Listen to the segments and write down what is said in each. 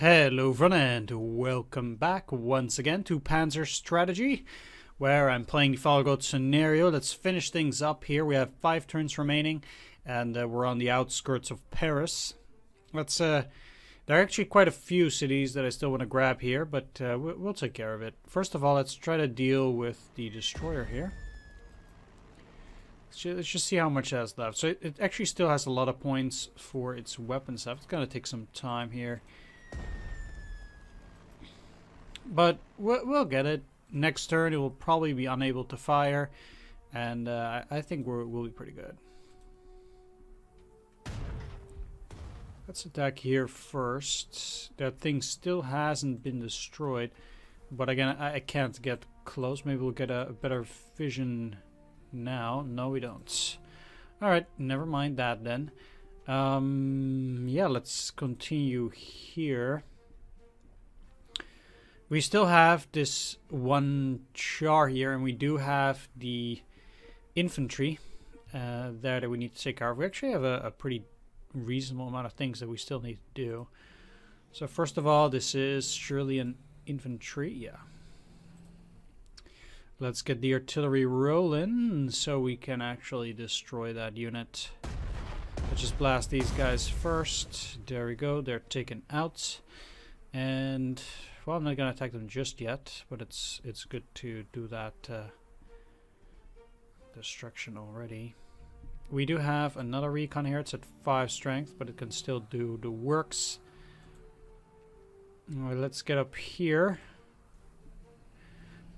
Hello everyone and welcome back once again to Panzer strategy, where I'm playing the Fall God scenario. Let's finish things up here. We have 5 turns remaining and we're on the outskirts of Paris. There are actually quite a few cities that I still want to grab here, but we'll take care of it. First of all, let's try to deal with the destroyer here. Let's just see how much it has left. So it actually still has a lot of points for its weapon stuff. It's going to take some time here. But we'll get it. Next turn, it will probably be unable to fire. And I think we'll be pretty good. Let's attack here first. That thing still hasn't been destroyed. But again, I can't get close. Maybe we'll get a better vision now. No, we don't. Alright, never mind that then. Yeah, let's continue here. We still have this one char here, and we do have the infantry there that we need to take care of. We actually have a pretty reasonable amount of things that we still need to do. So first of all, this is surely an infantry, yeah. Let's get the artillery rolling so we can actually destroy that unit. Let's just blast these guys first. There we go, they're taken out. And well, I'm not gonna attack them just yet, but it's good to do that destruction already. We do have another recon here. It's at 5 strength, but it can still do the works. Alright, let's get up here.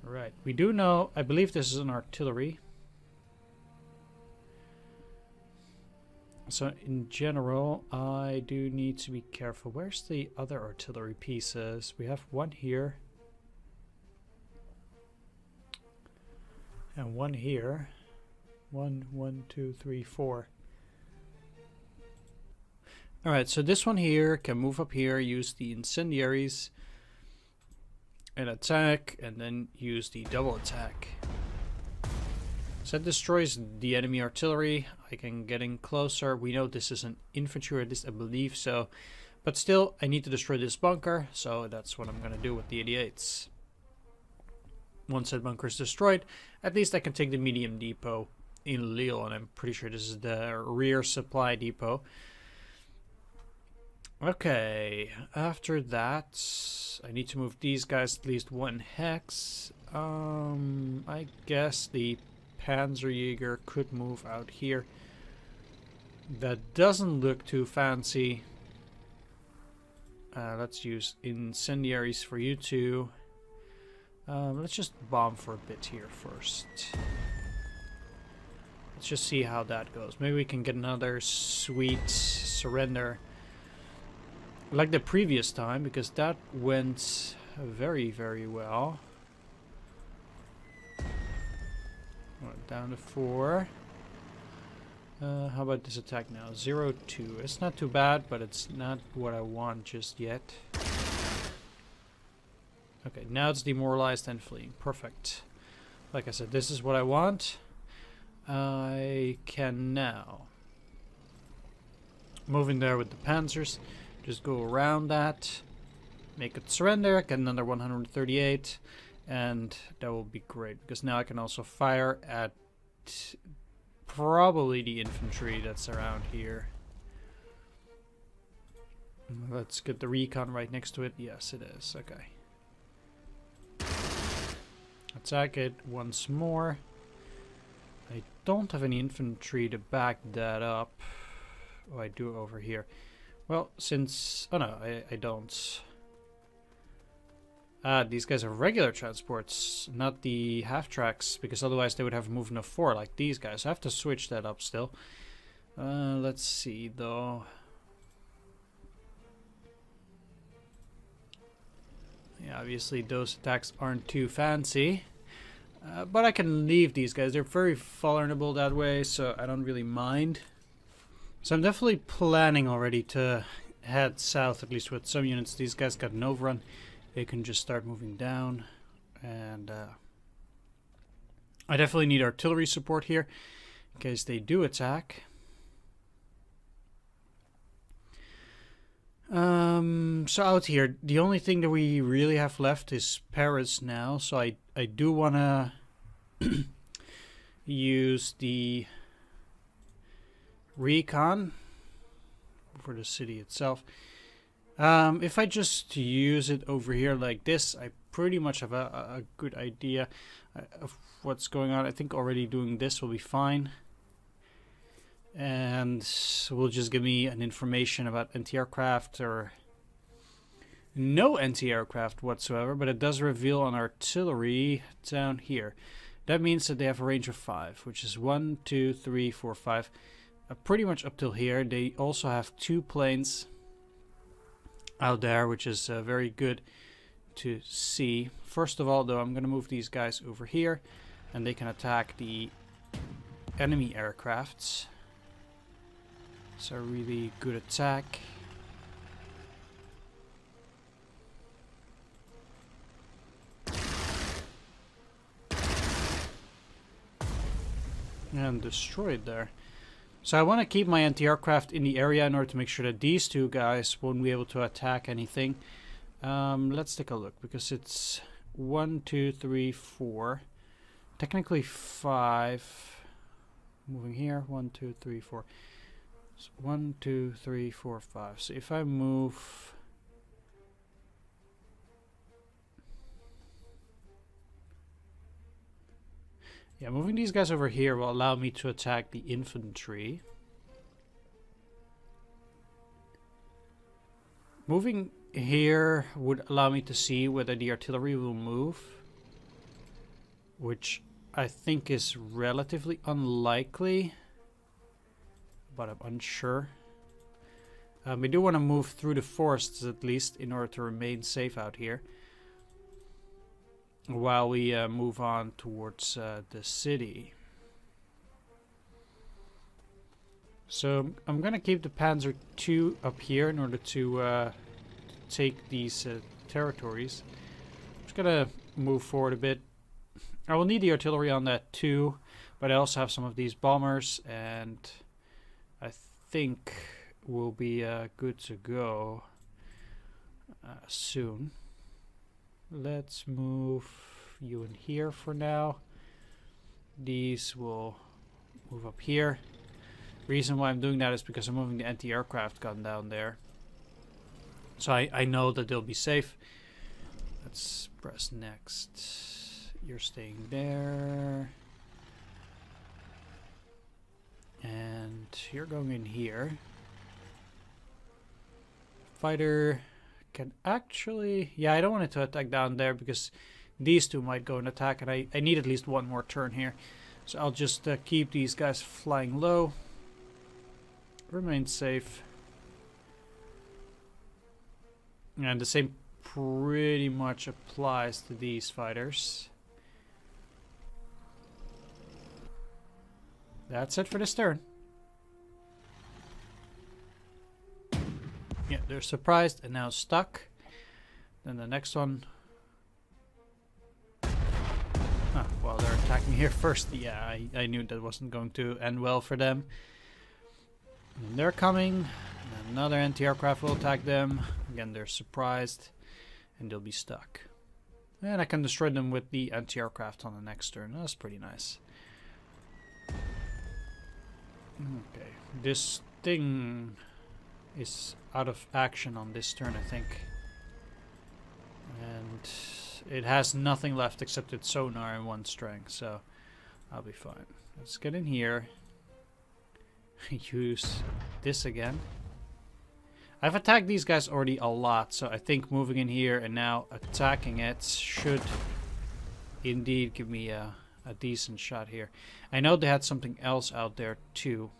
Right, we do know, I believe this is an artillery. So in general, I do need to be careful. Where's the other artillery pieces? We have one here. And one here. One, two, three, 4. Alright, so this one here can move up here, use the incendiaries and attack, and then use the double attack. So that destroys the enemy artillery. I can get in closer. We know this is an infantry, or at least I believe so. But still, I need to destroy this bunker, so that's what I'm going to do with the 88s. Once that bunker is destroyed, at least I can take the medium depot in Lille, and I'm pretty sure this is the rear supply depot. Okay, after that, I need to move these guys at least 1 hex. I guess the Panzer could move out here. That doesn't look too fancy. Let's use incendiaries for you two. Let's just bomb for a bit here first. Let's just see how that goes. Maybe we can get another sweet surrender like the previous time, because that went very, very well. Down to 4. How about this attack now? 0-2. It's not too bad, but it's not what I want just yet. Okay, now it's demoralized and fleeing. Perfect. Like I said, this is what I want. I can now move in there with the Panzers. Just go around that. Make it surrender. Get another 138. And that will be great, because now I can also fire at probably the infantry that's around here. Let's get the recon right next to it. Yes, it is. Okay. Attack it once more. I don't have any infantry to back that up. Oh, I do over here. Well, since... oh no, I don't. These guys are regular transports, not the half-tracks, because otherwise they would have movement of 4 like these guys. I have to switch that up still. Let's see, though. Yeah, obviously those attacks aren't too fancy. But I can leave these guys. They're very vulnerable that way, so I don't really mind. So I'm definitely planning already to head south, at least with some units. These guys got an overrun. They can just start moving down, and I definitely need artillery support here in case they do attack. So out here, the only thing that we really have left is Paris now. So I do want to use the recon for the city itself. If I just use it over here like this, I pretty much have a good idea of what's going on. I think already doing this will be fine. And will just give me an information about anti-aircraft or no anti-aircraft whatsoever, but it does reveal on artillery down here. That means that they have a range of 5, which is 1, 2, 3, 4, 5. Pretty much up till here. They also have 2 planes out there, which is very good to see. First of all, though, I'm going to move these guys over here, and they can attack the enemy aircrafts. It's a really good attack. And destroyed there. So I want to keep my anti-aircraft in the area in order to make sure that these 2 guys won't be able to attack anything. Let's take a look, because it's 1, 2, 3, 4. Technically 5. Moving here, 1, 2, 3, 4. So 1, 2, 3, 4, 5. So if I move... Yeah, moving these guys over here will allow me to attack the infantry. Moving here would allow me to see whether the artillery will move, which I think is relatively unlikely, but I'm unsure. We do want to move through the forests at least in order to remain safe out here, while we move on towards the city. So I'm going to keep the Panzer II up here in order to take these territories. I'm just going to move forward a bit. I will need the artillery on that too, but I also have some of these bombers, and I think we'll be good to go soon. Let's move you in here for now. These will move up here. Reason why I'm doing that is because I'm moving the anti-aircraft gun down there. So I know that they'll be safe. Let's press next. You're staying there. And you're going in here. Fighter can actually... Yeah, I don't want it to attack down there because these 2 might go and attack, and I need at least 1 more turn here. So I'll just keep these guys flying low. Remain safe. And the same pretty much applies to these fighters. That's it for this turn. Yeah, they're surprised and now stuck. Then the next one. Ah, well, they're attacking here first. Yeah, I knew that wasn't going to end well for them. And they're coming. And another anti-aircraft will attack them. Again, they're surprised. And they'll be stuck. And I can destroy them with the anti-aircraft on the next turn. That's pretty nice. Okay, this thing is out of action on this turn, I think. And it has nothing left except its sonar and 1 strength, so I'll be fine. Let's get in here. Use this again. I've attacked these guys already a lot, so I think moving in here and now attacking it should indeed give me a decent shot here. I know they had something else out there too.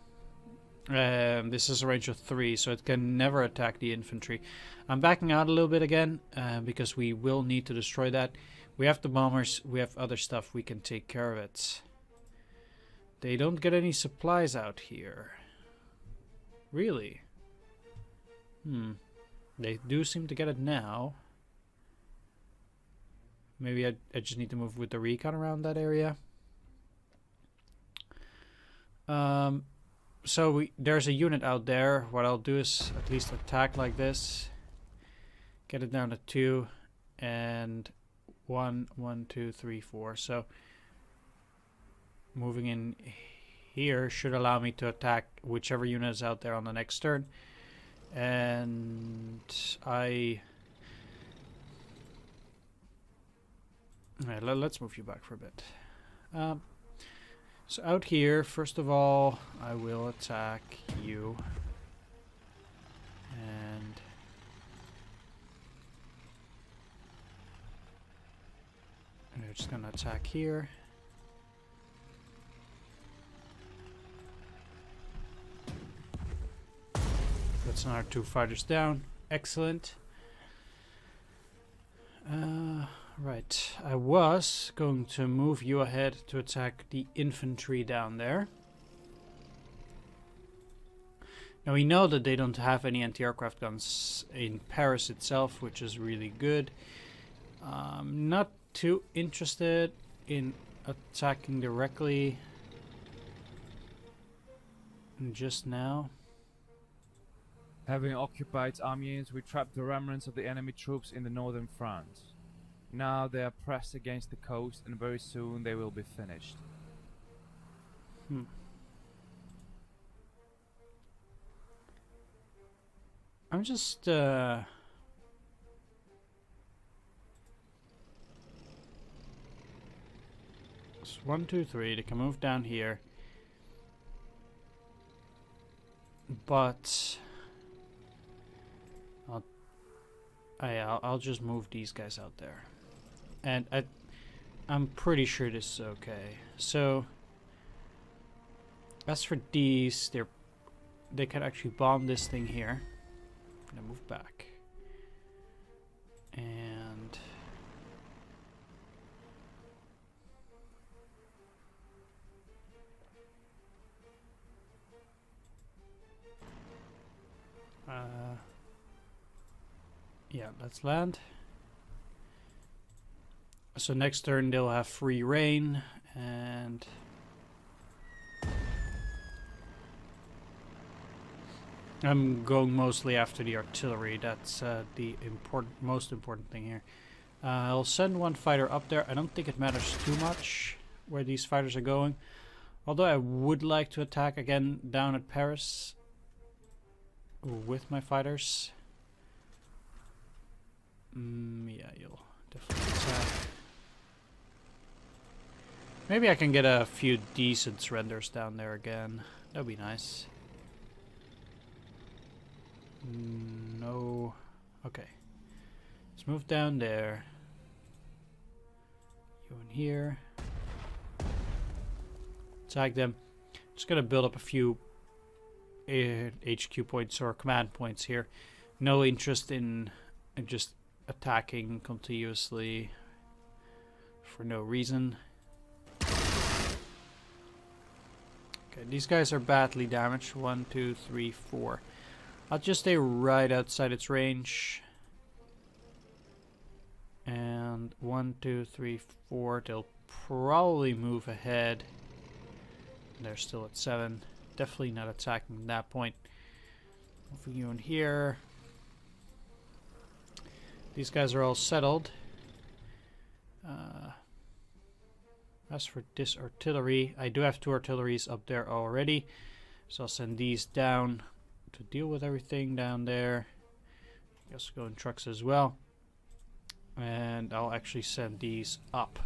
This is a range of 3, so it can never attack the infantry. I'm backing out a little bit again because we will need to destroy that. We have the bombers, we have other stuff, we can take care of it. They don't get any supplies out here. Really? They do seem to get it now. Maybe I just need to move with the recon around that area. So there's a unit out there. What I'll do is at least attack like this. Get it down to 2 and 1, 1, 2, 3, 4. So moving in here should allow me to attack whichever unit is out there on the next turn. And let's move you back for a bit. So out here, first of all, I will attack you. And we're just gonna attack here. That's another 2 fighters down. Excellent. Right. I was going to move you ahead to attack the infantry down there. Now we know that they don't have any anti-aircraft guns in Paris itself, which is really good. Not too interested in attacking directly just now. Having occupied Amiens, we trapped the remnants of the enemy troops in the northern France. Now they are pressed against the coast, and very soon they will be finished. I'm just it's 1, 2, 3. They can move down here, but I'll just move these guys out there, and I'm pretty sure this is okay. So as for these, they can actually bomb this thing here. I'm gonna move back, and yeah, let's land. So next turn they'll have free reign, and I'm going mostly after the artillery. That's the most important thing here. I'll send 1 fighter up there. I don't think it matters too much where these fighters are going, although I would like to attack again down at Paris with my fighters. Yeah, you'll definitely attack. Maybe I can get a few decent surrenders down there again. That'd be nice. No. Okay. Let's move down there. You in here. Attack them. Just gonna build up a few HQ points or command points here. No interest in just attacking continuously for no reason. Okay, these guys are badly damaged. 1, 2, 3, 4. I'll just stay right outside its range. And 1, 2, 3, 4. They'll probably move ahead. They're still at 7. Definitely not attacking at that point. Moving you in here. These guys are all settled. As for this artillery, I do have 2 artilleries up there already. So I'll send these down to deal with everything down there. I guess go in trucks as well. And I'll actually send these up.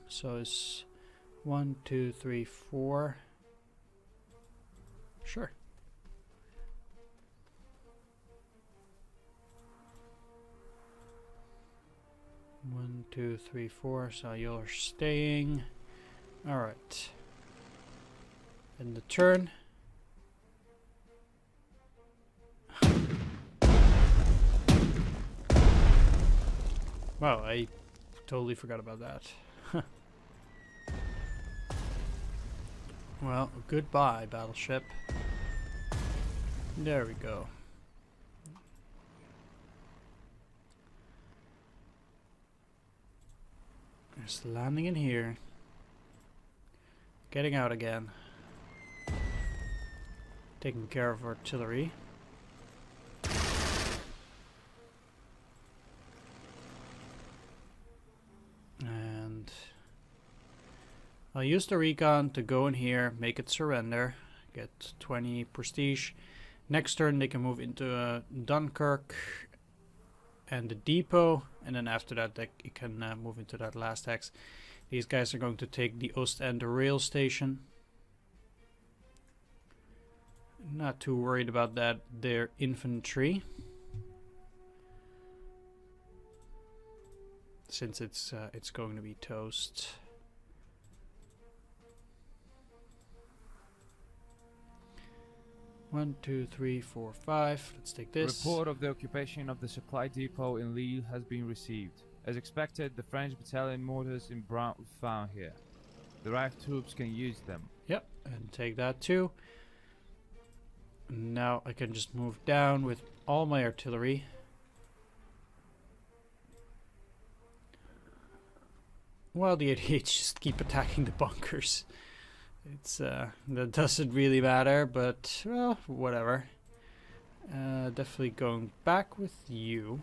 So it's 1, 2, 3, 4. Sure. One, 2, 3, 4. So you're staying. All right. And the turn. Wow, I totally forgot about that. Well, goodbye, battleship. There we go. Just landing in here. Getting out again. taking care of artillery. And I'll use the recon to go in here, make it surrender, get 20 prestige. Next turn they can move into Dunkirk and the depot, and then after that they can move into that last hex. These guys are going to take the Ostend rail station. Not too worried about that. They're infantry, since it's going to be toast. One, two, three, four, five. Let's take this. Report of the occupation of the supply depot in Lille has been received. As expected, the French battalion mortars in Brown were found here. The arrived troops can use them. Yep, and take that too. Now I can just move down with all my artillery. While the 88s just keep attacking the bunkers. It's that doesn't really matter, but well, whatever. Definitely going back with you.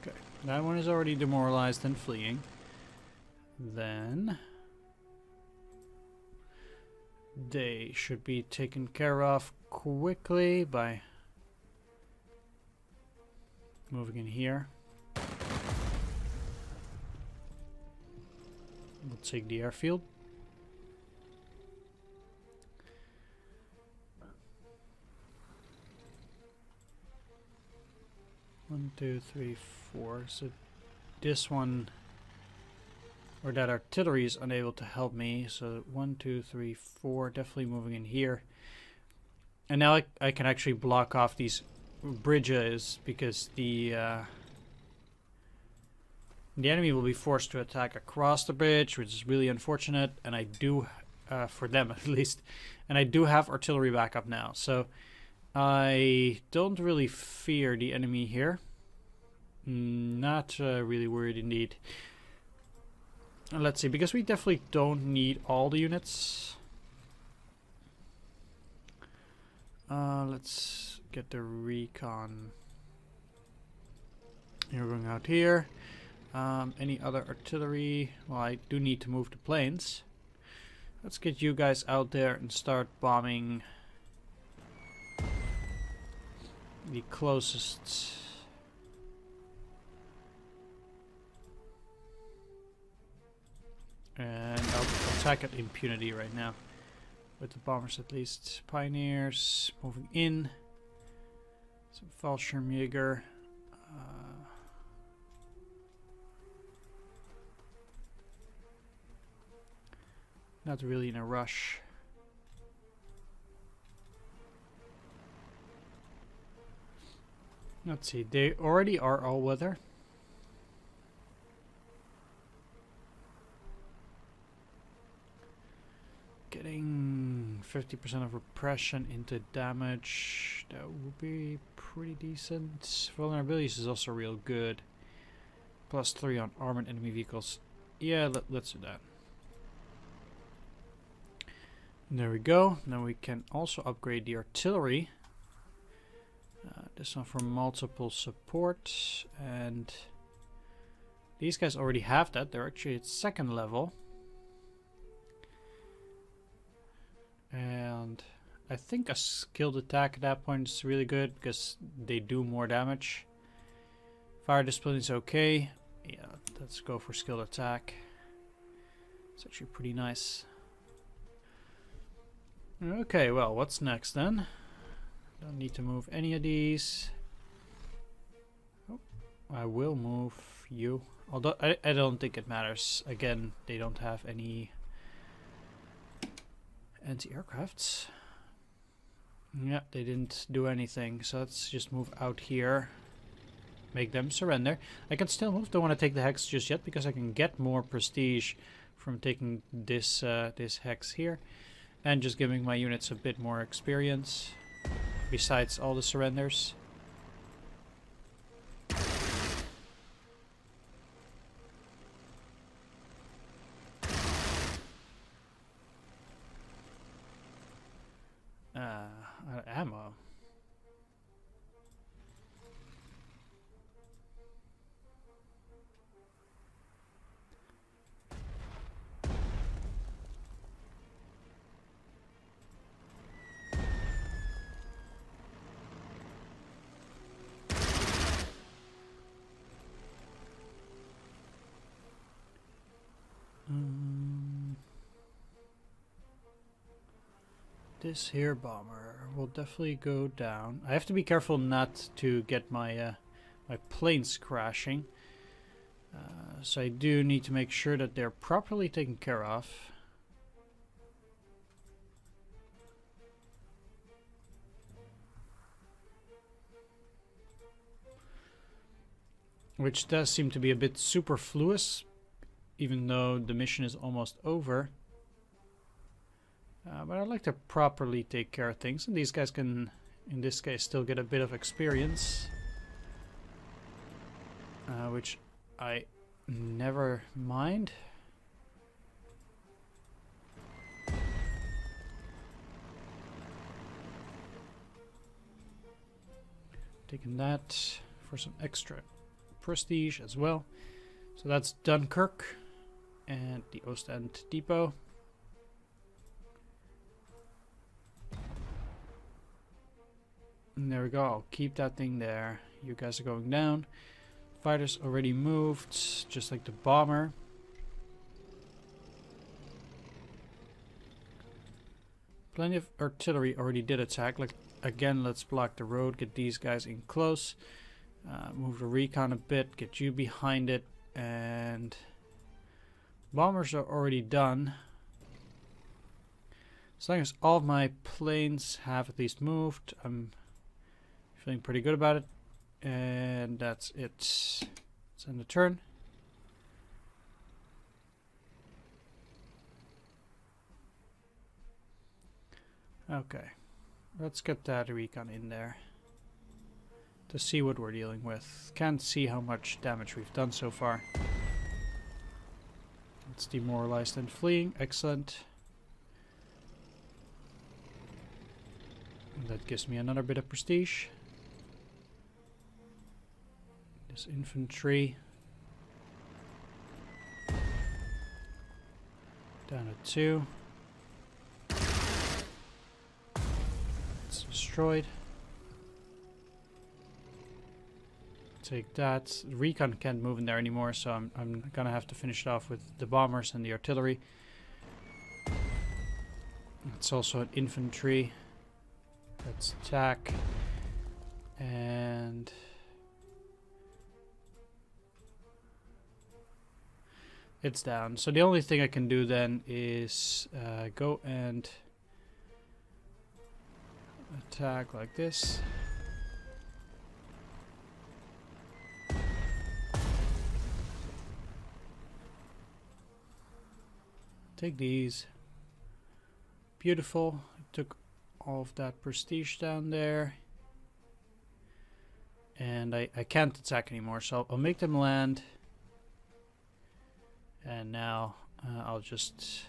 Okay, that one is already demoralized and fleeing. Then they should be taken care of quickly by moving in here. We'll take the airfield. One, two, three, four. So this one, or that artillery is unable to help me. So 1, 2, 3, 4, definitely moving in here. And now I can actually block off these bridges, because the enemy will be forced to attack across the bridge, which is really unfortunate. And I do, for them at least, and I do have artillery backup now. So I don't really fear the enemy here. Not really worried indeed. Let's see, because we definitely don't need all the units. Let's get the recon. You're going out here. Any other artillery? Well, I do need to move the planes. Let's get you guys out there and start bombing the closest. And I'll attack at impunity right now. With the bombers at least. Pioneers moving in. Some Fallschirmjäger. Not really in a rush. Let's see, they already are all weather. Getting 50% of repression into damage. That would be pretty decent. Vulnerabilities is also real good. +3 on armored enemy vehicles. Yeah, let's do that. There we go. Now we can also upgrade the artillery. This one for multiple support. And these guys already have that. They're actually at 2nd level. And I think a skilled attack at that point is really good, because they do more damage. Fire discipline is okay. Yeah, let's go for skilled attack. It's actually pretty nice. Okay, well, what's next then? Don't need to move any of these. Oh, I will move you. Although I don't think it matters. Again, they don't have any anti-aircrafts. Yeah, they didn't do anything. So let's just move out here. Make them surrender. I can still move. Don't want to take the hex just yet, because I can get more prestige from taking this this hex here. And just giving my units a bit more experience. Besides all the surrenders. Ammo. This here bomber will definitely go down. I have to be careful not to get my my planes crashing. So I do need to make sure that they're properly taken care of. Which does seem to be a bit superfluous, even though the mission is almost over. But I'd like to properly take care of things, and these guys can, in this case, still get a bit of experience. Which I never mind. Taking that for some extra prestige as well. So that's Dunkirk and the Ostend Depot. And there we go. I'll keep that thing there. You guys are going down. Fighters already moved, just like the bomber. Plenty of artillery already did attack. Like again, let's block the road, get these guys in close. Move the recon a bit, get you behind it, and bombers are already done. As long as all of my planes have at least moved, I'm feeling pretty good about it. And that's it. Let's end the turn. Okay, let's get that recon in there to see what we're dealing with. Can't see how much damage we've done so far. It's demoralized and fleeing. Excellent. And that gives me another bit of prestige. This infantry down at 2. It's destroyed. Take that. Recon can't move in there anymore, so I'm gonna have to finish it off with the bombers and the artillery. It's also an infantry. Let's attack. And it's down. So the only thing I can do then is go and attack like this. Take these. Beautiful. I took all of that prestige down there. And I can't attack anymore, so I'll make them land. And now I'll just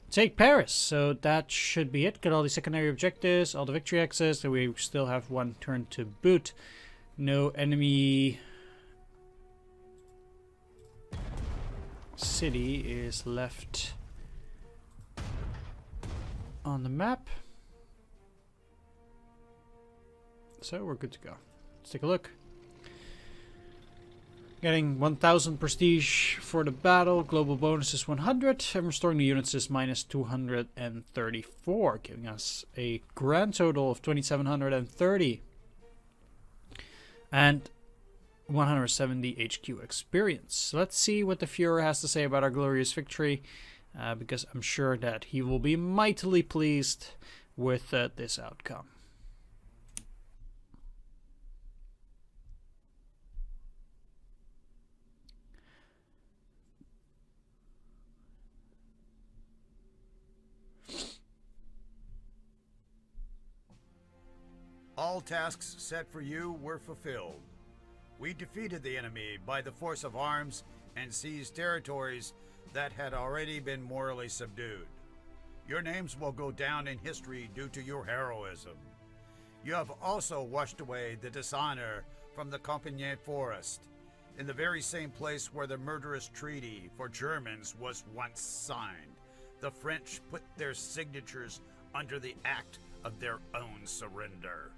take Paris. So that should be it. Get all the secondary objectives, all the victory X's. And we still have one turn to boot. No enemy city is left on the map. So we're good to go. Let's take a look. Getting 1000 prestige for the battle. Global bonus is 100. And restoring the units is minus 234. Giving us a grand total of 2730. And 170 HQ experience. So let's see what the Führer has to say about our glorious victory. Because I'm sure that he will be mightily pleased with this outcome. All tasks set for you were fulfilled. We defeated the enemy by the force of arms and seized territories that had already been morally subdued. Your names will go down in history due to your heroism. You have also washed away the dishonor from the Compiègne forest, in the very same place where the murderous treaty for Germans was once signed. The French put their signatures under the act of their own surrender.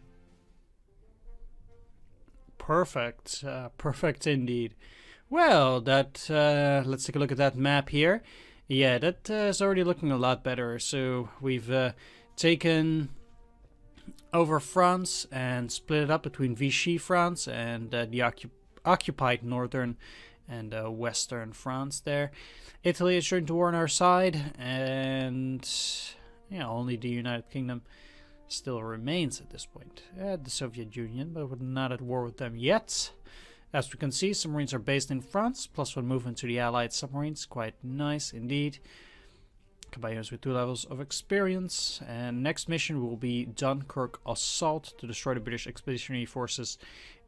Perfect. Perfect indeed. Well, that let's take a look at that map here. Yeah, that is already looking a lot better. So we've taken over France and split it up between Vichy France and the occupied northern and western France there. Italy is joined to war on our side, and yeah, only the United Kingdom still remains at this point. The Soviet Union, but we're not at war with them yet. As we can see, submarines are based in France, +1 movement to the Allied submarines. Quite nice indeed. Caballeros with 2 levels of experience. And next mission will be Dunkirk Assault to destroy the British expeditionary forces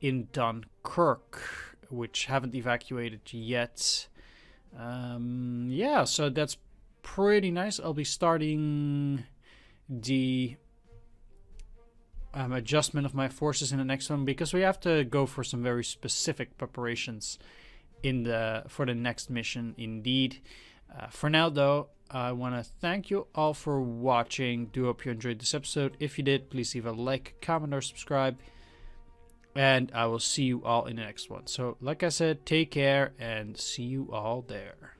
in Dunkirk, which haven't evacuated yet. Yeah, so that's pretty nice. I'll be starting the adjustment of my forces in the next one, because we have to go for some very specific preparations for the next mission indeed. For now though, I want to thank you all for watching. Do hope you enjoyed this episode. If you did, please leave a like, comment, or subscribe, and I will see you all in the next one. So like I said, take care and see you all there.